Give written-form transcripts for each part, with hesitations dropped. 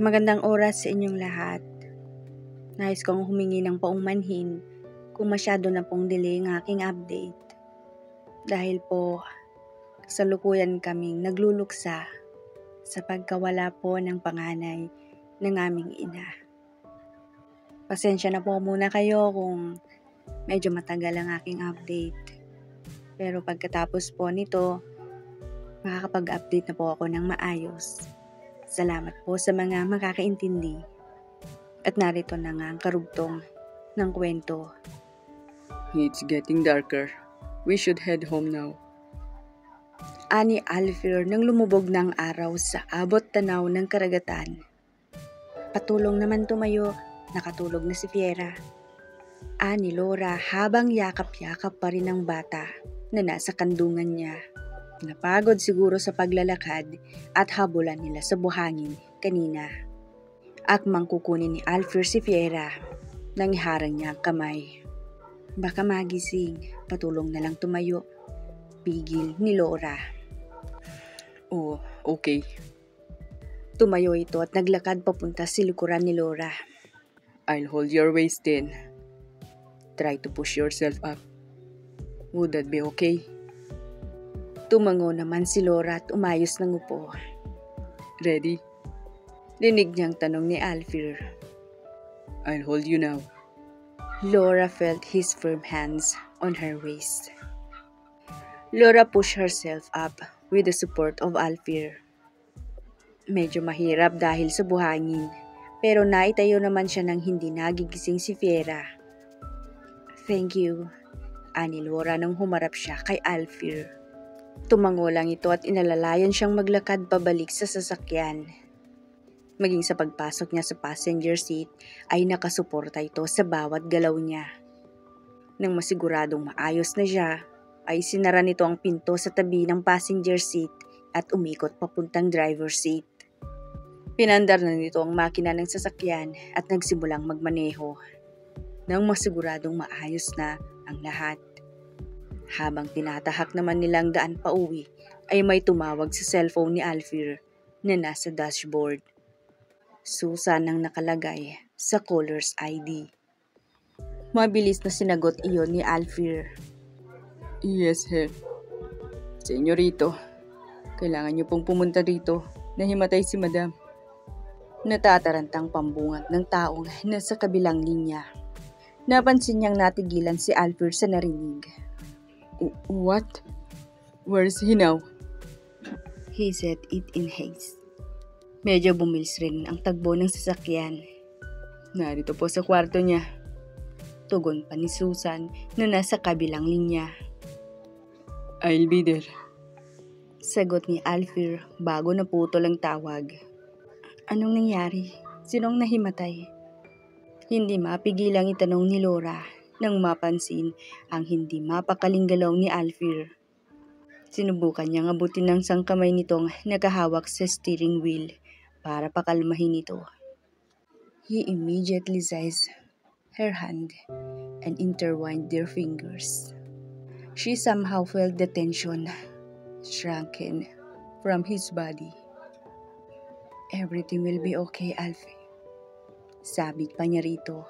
Magandang oras sa inyong lahat. Nais kong humingi ng paumanhin kung masyado na pong delay ang aking update. Dahil po, kasalukuyan kaming nagluluksa sa pagkawala po ng panganay ng aming ina. Pasensya na po muna kayo kung medyo matagal ang aking update. Pero pagkatapos po nito, makakapag-update na po ako ng maayos. Salamat po sa mga makakaintindi. At narito na nga ang karugtong ng kwento. It's getting darker. We should head home now. Ani Alfir nang lumubog ng araw sa abot tanaw ng karagatan. Patulong naman tumayo, nakatulog na si Fiera. Ani Laura habang yakap-yakap pa rin ang bata na nasa kandungan niya. Napagod siguro sa paglalakad at habulan nila sa buhangin kanina. Akmang kukunin ni Alfir si Fiera nang iharang niya ang kamay. Baka magising, patulong na lang tumayo. Pigil ni Laura. Oh, okay. Tumayo ito at naglakad papunta sa likuran ni Laura. I'll hold your waist then. Try to push yourself up. Would that be okay? Tumango naman si Laura at umayos ng upo. Ready? Dinig niyang tanong ni Alfir. I'll hold you now. Laura felt his firm hands on her waist. Laura pushed herself up with the support of Alfir. Medyo mahirap dahil sa buhangin, pero naitayo naman siya nang hindi nagigising si Fiera. Thank you, ani Laura nang humarap siya kay Alfir. Tumango lang ito at inalalayan siyang maglakad pabalik sa sasakyan. Maging sa pagpasok niya sa passenger seat ay nakasuporta ito sa bawat galaw niya. Nang masiguradong maayos na siya, ay sinara nito ang pinto sa tabi ng passenger seat at umikot papuntang driver seat. Pinandar na nito ang makina ng sasakyan at nagsimulang magmaneho. Nang masiguradong maayos na ang lahat. Habang tinatahak naman nilang daan pa uwi, ay may tumawag sa cellphone ni Alfir na nasa dashboard. Susan ang nakalagay sa caller's ID. Mabilis na sinagot iyon ni Alfir. Yes, sir. Senyorito, kailangan niyo pong pumunta rito. Nahimatay si madam. Natatarantang pambungat ng taong nasa kabilang linya. Napansin niyang natigilan si Alfir sa narinig. What? Where is he now? He said it in haste. Medyo bumilis rin ang tagbo ng sasakyan. Narito po sa kwarto niya. Tugon pa ni Susan na nasa kabilang linya. I'll be there. Sagot ni Alfir bago naputol ang tawag. Anong nangyari? Sinong nahimatay? Hindi mapigilang itanong ni Laura nang mapansin ang hindi mapakaling galaw ni Alfir. Sinubukan niyang abutin ng sangkamay nitong nakahawak sa steering wheel para pakalmahin ito. He immediately seized her hand and intertwined their fingers. She somehow felt the tension shrunken from his body. Everything will be okay, Alfie. Sabit pa niya rito.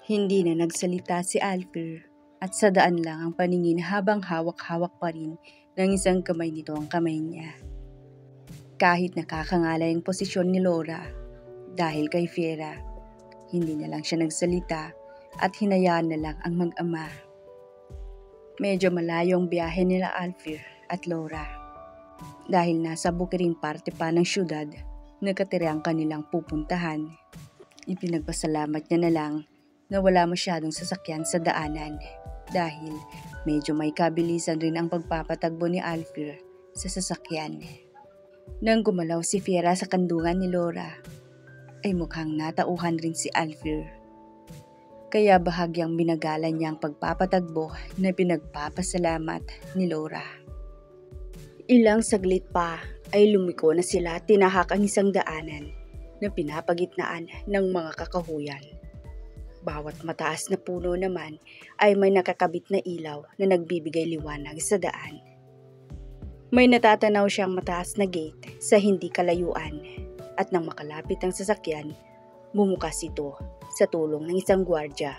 Hindi na nagsalita si Alfir at sa daan lang ang paningin habang hawak-hawak pa rin ng isang kamay nito ang kamay niya. Kahit nakakangalay ang posisyon ni Laura dahil kay Fiera, hindi na lang siya nagsalita at hinayaan na lang ang mag-ama. Medyo malayo ang biyahe nila Alfir at Laura dahil nasa bukiring parte pa ng syudad nakatira ang kanilang pupuntahan. Ipinagpasalamat niya na lang na wala masyadong sasakyan sa daanan dahil medyo may kabilisan rin ang pagpapatagbo ni Alfir sa sasakyan. Nang gumalaw si Fiera sa kandungan ni Laura, ay mukhang natauhan rin si Alfir. Kaya bahagyang binagalan niya ang pagpapatagbo na pinagpapasalamat ni Laura. Ilang saglit pa ay lumiko na sila at tinahak ang isang daanan na pinapagitnaan ng mga kakahuyan. Bawat mataas na puno naman ay may nakakabit na ilaw na nagbibigay liwanag sa daan. May natatanaw siyang mataas na gate sa hindi kalayuan. at nang makalapit ang sasakyan, bumukas ito sa tulong ng isang gwardya.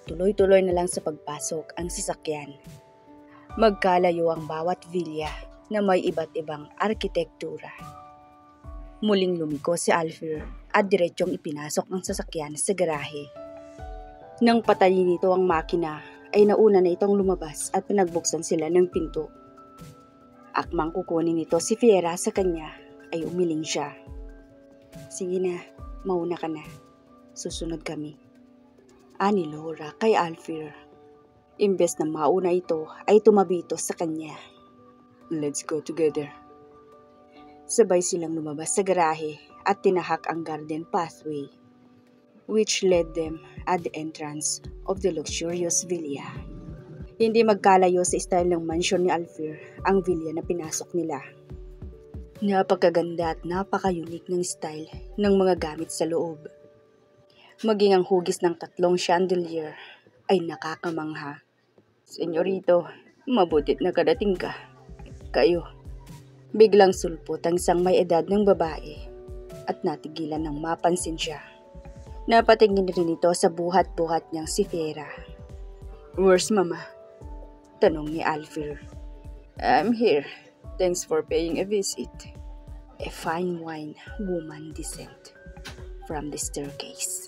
Tuloy-tuloy na lang sa pagpasok ang sasakyan. Magkalayo ang bawat villa na may iba't ibang arkitektura. Muling lumiko si Alfie at diretsyong ipinasok ang sasakyan sa garahe. Nang patayin nito ang makina, ay nauna na itong lumabas at pinagbuksan sila ng pinto. Akmang kukunin nito si Fiera sa kanya, ay umiling siya. Sige na, mauna ka na. Susunod kami. Ani Laura kay Alfie. Imbes na mauna ito, ay tumabi ito sa kanya. Let's go together. Sabay silang lumabas sa garahe at tinahak ang garden pathway, which led them at the entrance of the luxurious villa. Hindi magkalayo sa style ng mansion ni Alfie ang villa na pinasok nila. Napakaganda at napaka-unique ng style ng mga gamit sa loob. Maging ang hugis ng 3 chandelier ay nakakamangha. Senyorito, mabutit na kadating ka. Kayo. Biglang sulpot ang isang may edad ng babae at natigilan ng mapansin siya. Napatingin rin ito sa buhat-buhat niyang si Fiera. Where's Mama? Tanong ni Alfie. I'm here. Thanks for paying a visit. A fine wine woman descent from the staircase.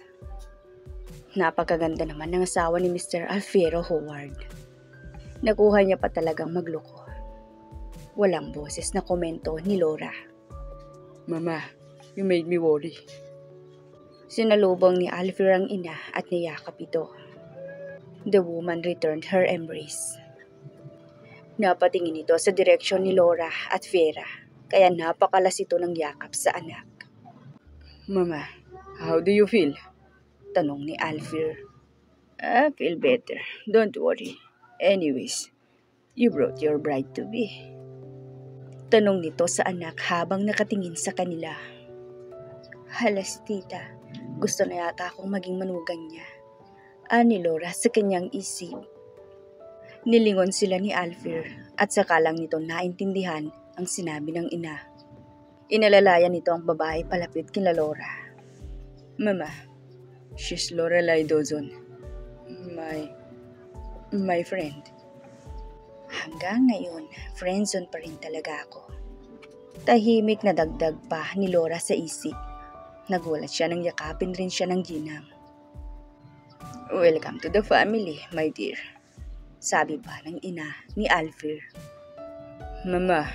Napakaganda naman ng asawa ni Mr. Alfredo Howard. Nakuha niya pa talagang magloko. Walang boses na komento ni Laura. Mama, you made me worry. Sinalubong ni Alfie ang ina at niyakap ito. The woman returned her embrace. Napatingin ito sa direksyon ni Laura at Fiera, kaya napakalas ito ng yakap sa anak. Mama, how do you feel? Tanong ni Alfie. I feel better. Don't worry. Anyways, you brought your bride-to-be. Tanong nito sa anak habang nakatingin sa kanila. Hala si tita, gusto na yata akong maging manugang niya. Ani Laura sa kanyang isip. Nilingon sila ni Alfie at saka lang nito naintindihan ang sinabi ng ina. Inalalayan nito ang babae palapit kina Laura. Mama, she's Lorelai Dawson. My friend. Hanggang ngayon, friendzone pa rin talaga ako. Tahimik na dagdag pa ni Laura sa isip. Nagulat siya nang yakapin rin siya ng ginang. Welcome to the family, my dear. Sabi pa ng ina ni Alfie. Mama.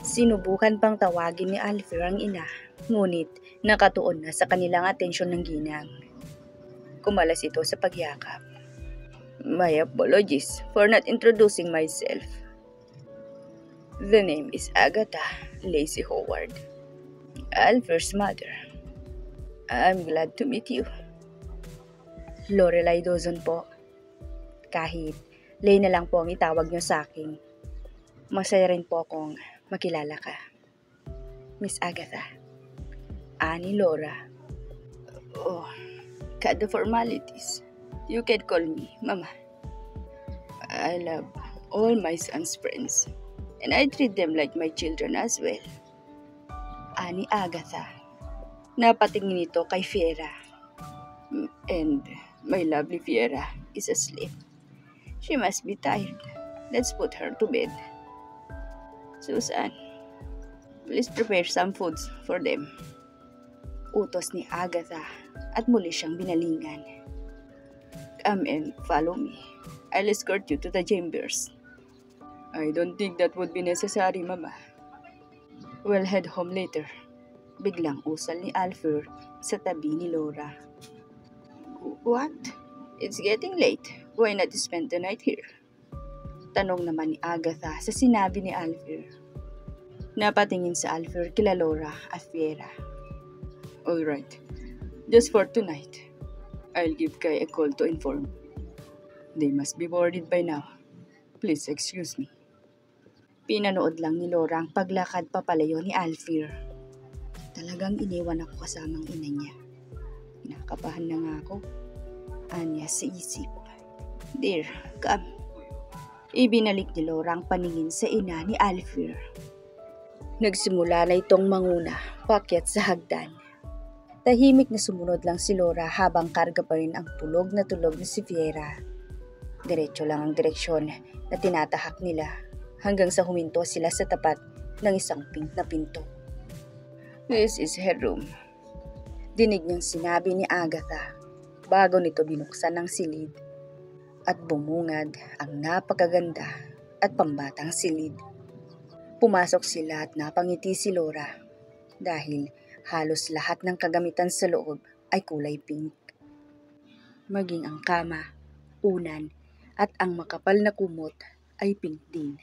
Sinubukan pang tawagin ni Alfie ang ina, ngunit nakatuon na sa kanilang atensyon ng ginang. Kumalas ito sa pagyakap. My apologies for not introducing myself. The name is Agatha Lacey Howard, Alfie's mother. I'm glad to meet you. Lorelai Dawson po. Kahit Lay na lang po ang itawag niyo sa akin. Masaya rin po akong makilala ka. Miss Agatha. Ani Laura. Oh, cut the formalities. You can call me Mama. I love all my son's friends, and I treat them like my children as well. Ani Agatha. Napatingin ito kay Fiera. And my lovely Fiera is asleep. She must be tired. Let's put her to bed. Susan, please prepare some foods for them. Utos ni Agatha at muli siyang binalingan. Come and follow me. I'll escort you to the chambers. I don't think that would be necessary, Mama. We'll head home later. Biglang usal ni Alfie sa tabi ni Laura. What? It's getting late. Why not spend the night here? Tanong naman ni Agatha sa sinabi ni Alfie. Napatingin sa Alfie kila Laura at Fiera. Alright. Just for tonight. I'll give Kai a call to inform. They must be boarded by now. Please excuse me. Pinanood lang ni Laura ang paglakad papalayo ni Alfie. Talagang iniwan ako kasamang ina niya. Kinakabahan na nga ako. Anya sa isip. Dear, come. Ibinalik ni Laura ang paningin sa ina ni Alfie. Nagsimula na itong manguna Paakyat sa hagdan. Tahimik na sumunod lang si Laura habang karga pa rin ang tulog na si Fiera. Diretso lang ang direksyon na tinatahak nila hanggang sa huminto sila sa tapat ng isang pink na pinto. This is her room. Dinig niyang sinabi ni Agatha bago nito binuksan ng silid at bumungad ang napakaganda at pambatang silid. Pumasok sila at napangiti si Laura dahil halos lahat ng kagamitan sa loob ay kulay pink. Maging ang kama, unan at ang makapal na kumot ay pink din.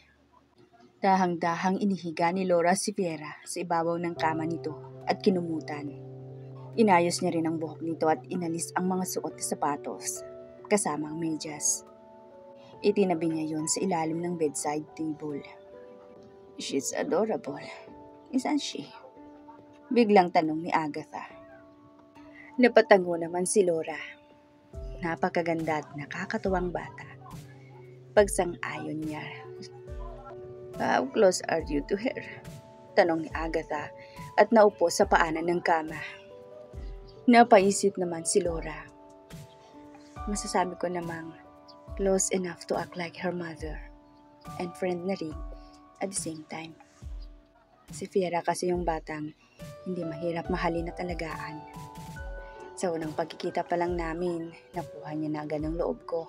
Dahang-dahang inihiga ni Laura si Fiera sa ibabaw ng kama nito at kinumutan. Inayos niya rin ang buhok nito at inalis ang mga suot na sapatos, kasama ang medyas. Itinabi niya yon sa ilalim ng bedside table. She's adorable, isn't she? Biglang tanong ni Agatha. Napatango naman si Laura. Napakaganda at nakakatuwang bata. Pagsang-ayon niya. How close are you to her? Tanong ni Agatha at naupo sa paanan ng kama. Napaisip naman si Laura. Masasabi ko namang close enough to act like her mother and friend na rin at the same time. Si Fiera kasi yung batang hindi mahirap mahalin at alagaan. Sa unang pagkikita pa lang namin, nakuha niya na agad ang loob ko.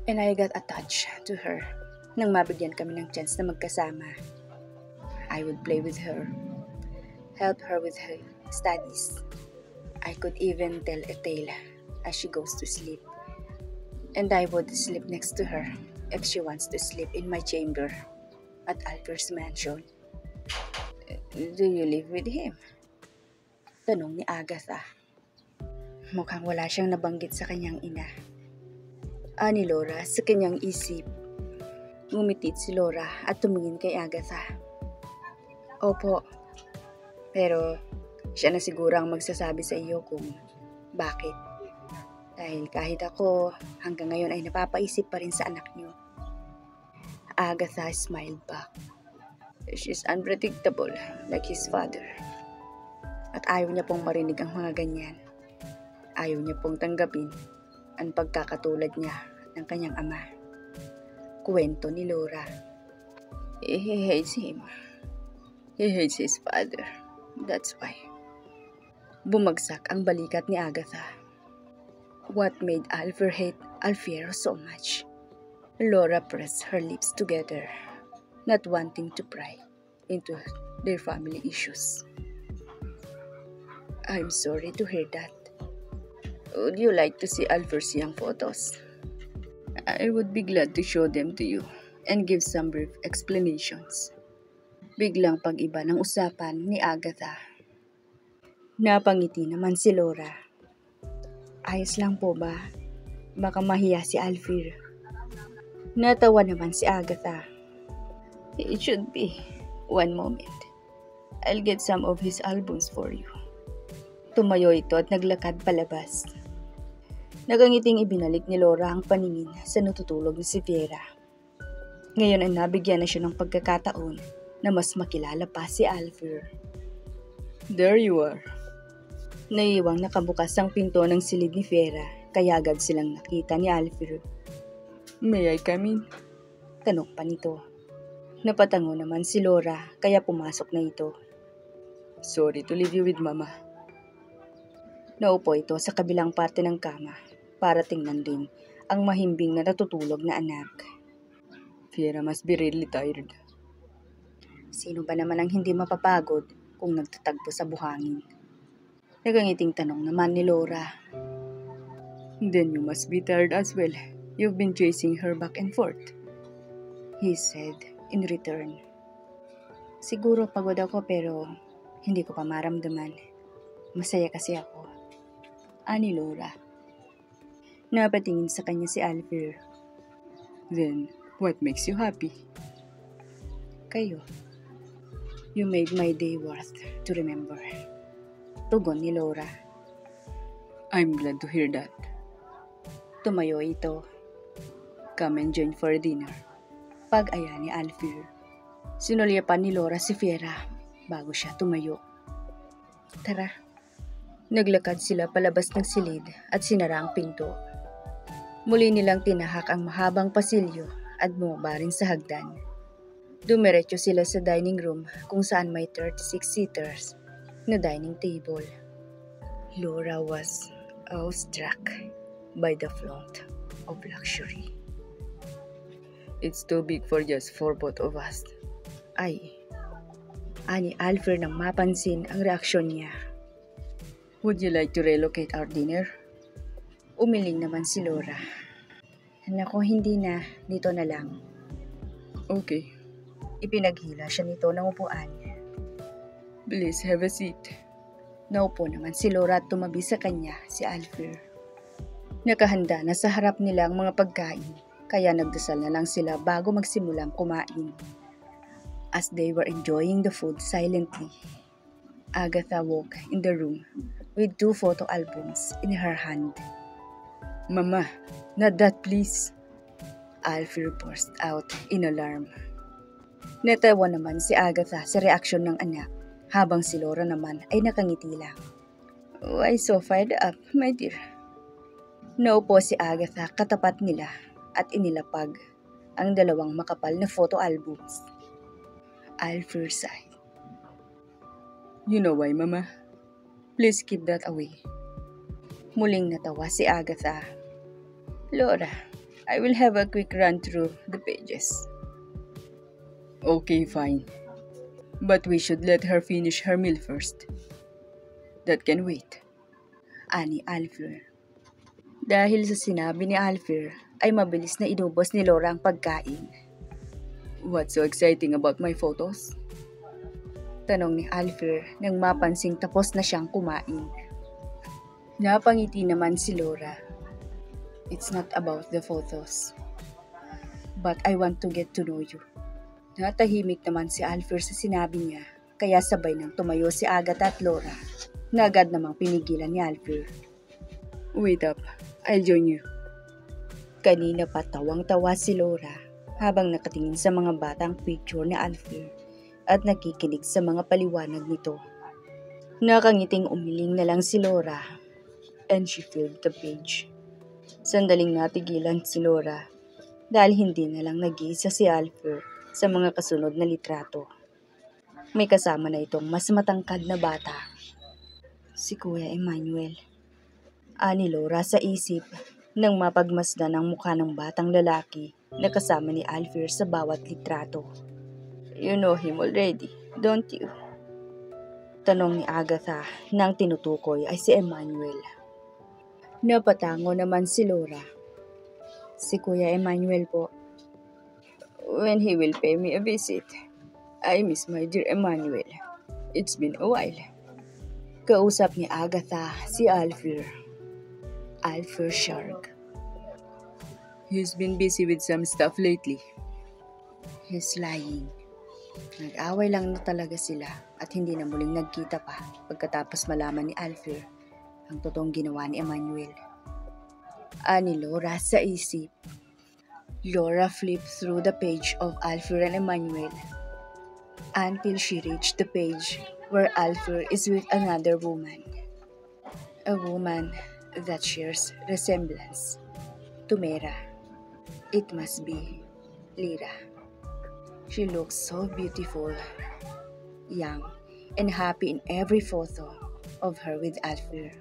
And I got attached to her nang mabigyan kami ng chance na magkasama. I would play with her, help her with her studies. I could even tell a tale as she goes to sleep. And I would sleep next to her if she wants to sleep in my chamber at Alfred's mansion. Do you live with him? Tanong ni Agatha. Mukhang wala siyang nabanggit sa kanyang ina. Ani Laura sa kanyang isip. Ngumitit si Laura at tumingin kay Agatha. Opo, pero siya na siguro ang magsasabi sa iyo kung bakit. Dahil kahit ako hanggang ngayon ay napapaisip pa rin sa anak niyo. Agatha smiled back. She's unpredictable like his father. At ayaw niya pong marinig ang mga ganyan. Ayaw niya pong tanggapin ang pagkakatulad niya ng kanyang ama. Kwento ni Laura. He hates him. He hates his father. That's why. Bumagsak ang balikat ni Agatha. What made Alfred hate Alfiero so much? Laura pressed her lips together, not wanting to pry into their family issues. I'm sorry to hear that. Would you like to see Alfred's young photos? I would be glad to show them to you and give some brief explanations. Biglang pag-iba ng usapan ni Agatha. Napangiti naman si Laura. Ayos lang po ba? Baka mahiya si Alfred. Natawa naman si Agatha. It should be. One moment. I'll get some of his albums for you. Tumayo ito at naglakad palabas. Nagangiting ibinalik ni Laura ang paningin sa natutulog ni si Fiera. Ngayon ay nabigyan na siya ng pagkakataon na mas makilala pa si Alfred. There you are. Naiiwang nakabukas ang pinto ng silid ni Fiera kaya agad silang nakita ni Alfred. May I come in? Tanong pa nito. Napatango naman si Laura kaya pumasok na ito. Sorry to leave you with Mama. Naupo ito sa kabilang parte ng kama para tingnan din ang mahimbing na natutulog na anak. Fiera must be really tired. Sino ba naman ang hindi mapapagod kung nagtatagpo sa buhangin? Nagangiting tanong naman ni Laura. Then you must be tired as well. You've been chasing her back and forth, he said in return. Siguro pagod ako pero hindi ko pa maramdaman. Masaya kasi ako. Ani Laura. Napatingin sa kanya si Alfred. Then, what makes you happy? Kayo. You made my day worth to remember. Tugon ni Laura. I'm glad to hear that. Tumayo ito. Come and join for dinner. Pag-aya ni Alfred. Sinulyapan ni Laura si Fiera bago siya tumayo. Tara. Naglakad sila palabas ng silid at sinara ang pinto. Muli nilang tinahak ang mahabang pasilyo at bumaba rin sa hagdan. Dumiretso sila sa dining room kung saan may 36-seaters na dining table. Laura was awestruck by the flaunt of luxury. It's too big for just for both of us. Ani Alfred nang mapansin ang reaksyon niya. Would you like to relocate our dinner? Umiling naman si Laura. Nako, hindi na. Dito na lang. Okay. Ipinaghila siya nito ng upuan. Please have a seat. Naupo naman si Laura at tumabi sa kanya si Alfred. Nakahanda na sa harap nila ang mga pagkain, kaya nagdasal na lang sila bago magsimulang kumain. As they were enjoying the food silently, Agatha walked in the room with 2 photo albums in her hand. Mama, not that please. Alfred burst out in alarm. Natawa naman si Agatha sa reaksyon ng anak, habang si Laura naman ay nakangiti lang. Why so fired up, my dear? Naupo si Agatha katapat nila at inilapag ang 2 makapal na photo albums. Alfred sighed. You know why, Mama? Please keep that away. Muling natawa si Agatha. Laura, I will have a quick run through the pages. Okay, fine. But we should let her finish her meal first. That can wait. Ani Alfred. Dahil sa sinabi ni Alfred, ay mabilis na inubos ni Laura ang pagkain. What's so exciting about my photos? Tanong ni Alfred nang mapansing tapos na siyang kumain. Napangiti naman si Laura. It's not about the photos, but I want to get to know you. Natahimik naman si Alfred sa sinabi niya, kaya sabay nang tumayo si Agatha at Laura. Na agad namang pinigilan ni Alfred. Wait up, I'll join you. Kanina pa tawang-tawa si Laura habang nakatingin sa mga batang picture ni Alfred at nakikinig sa mga paliwanag nito. Nakangiting umiling na lang si Laura and she filled the page. Sandaling natigilan si Laura dahil hindi na lang nag-iisa si Alfred sa mga kasunod na litrato. May kasama na itong mas matangkad na bata. Si Kuya Emmanuel. Ani Laura sa isip nang mapagmasdan ang mukha ng batang lalaki na kasama ni Alfred sa bawat litrato. You know him already, don't you? Tanong ni Agatha nang tinutukoy ay si Emmanuel. Napatango naman si Laura. Si Kuya Emmanuel po. When he will pay me a visit. I miss my dear Emmanuel. It's been a while. Kausap ni Agatha si Alfred. Alfred Shark. He's been busy with some stuff lately. He's lying. Nag-away lang na talaga sila at hindi na muling nagkita pa pagkatapos malaman ni Alfred ang totoong ginawa ni Emmanuel. Ani Laura sa isip. Laura flipped through the page of Alfred and Emmanuel until she reached the page where Alfred is with another woman. A woman that shares resemblance to Mera. It must be Lyra. She looks so beautiful, young, and happy in every photo of her with Alfred.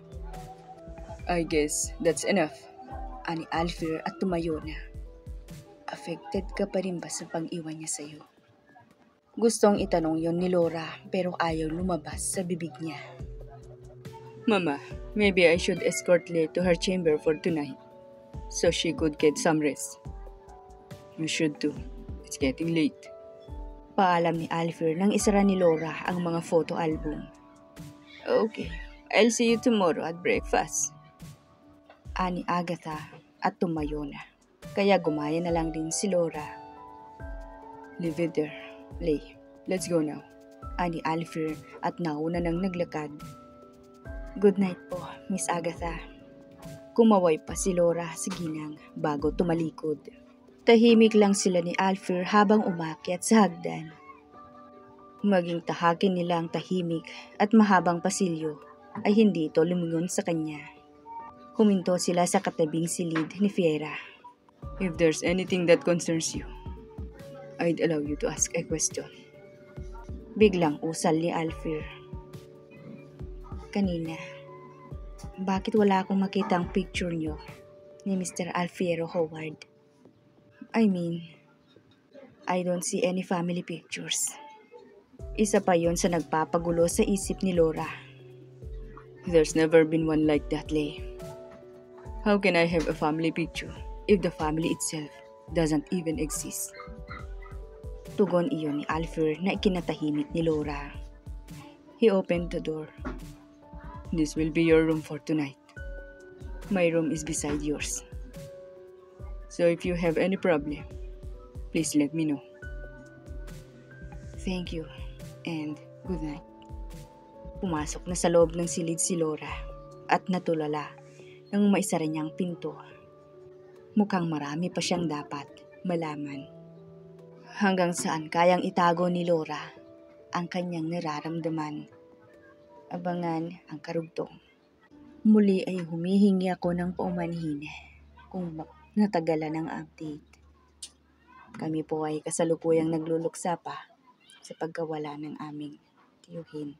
I guess that's enough. Ani Alfred at tumayo na. Affected ka pa rin ba sa pag-iwan niya sa'yo? Gustong itanong yon ni Laura pero ayaw lumabas sa bibig niya. Mama, maybe I should escort Leigh to her chamber for tonight so she could get some rest. You should too. It's getting late. Paalam ni Alfred nang isara ni Laura ang mga photo album. Okay, I'll see you tomorrow at breakfast. Ani Agatha at tumayo na. Kaya gumaya na lang din si Laura. Leave it there, Leigh. Let's go now. Ani Alfred at nauna nang naglakad. Good night po, Miss Agatha. Kumaway pa si Laura sa ginang bago tumalikod. Tahimik lang sila ni Alfred habang umakyat sa hagdan. Maging tahakin nila ang tahimik at mahabang pasilyo ay hindi ito lumingon sa kanya. Huminto sila sa katabing silid ni Fiera. If there's anything that concerns you, I'd allow you to ask a question. Biglang usal ni Alfir. Kanina, bakit wala akong makita ang picture niyo ni Mr. Alfiero Howard? I mean, I don't see any family pictures. Isa pa yon sa nagpapagulo sa isip ni Laura. There's never been one like that, Lay. How can I have a family picture if the family itself doesn't even exist? Tugon iyon ni Alfir na ikinatahimik ni Laura. He opened the door. This will be your room for tonight. My room is beside yours. So if you have any problem, please let me know. Thank you and good night. Pumasok na sa loob ng silid si Laura at natulala nang maisara niyang pinto. Mukhang marami pa siyang dapat malaman. Hanggang saan kayang itago ni Laura ang kanyang nararamdaman. Abangan ang karugtong. Muli ay humihingi ako ng paumanhin kung natagalan ang update. Kami po ay kasalukuyang nagluluksa pa sa pagkawala ng aming tiyuhin.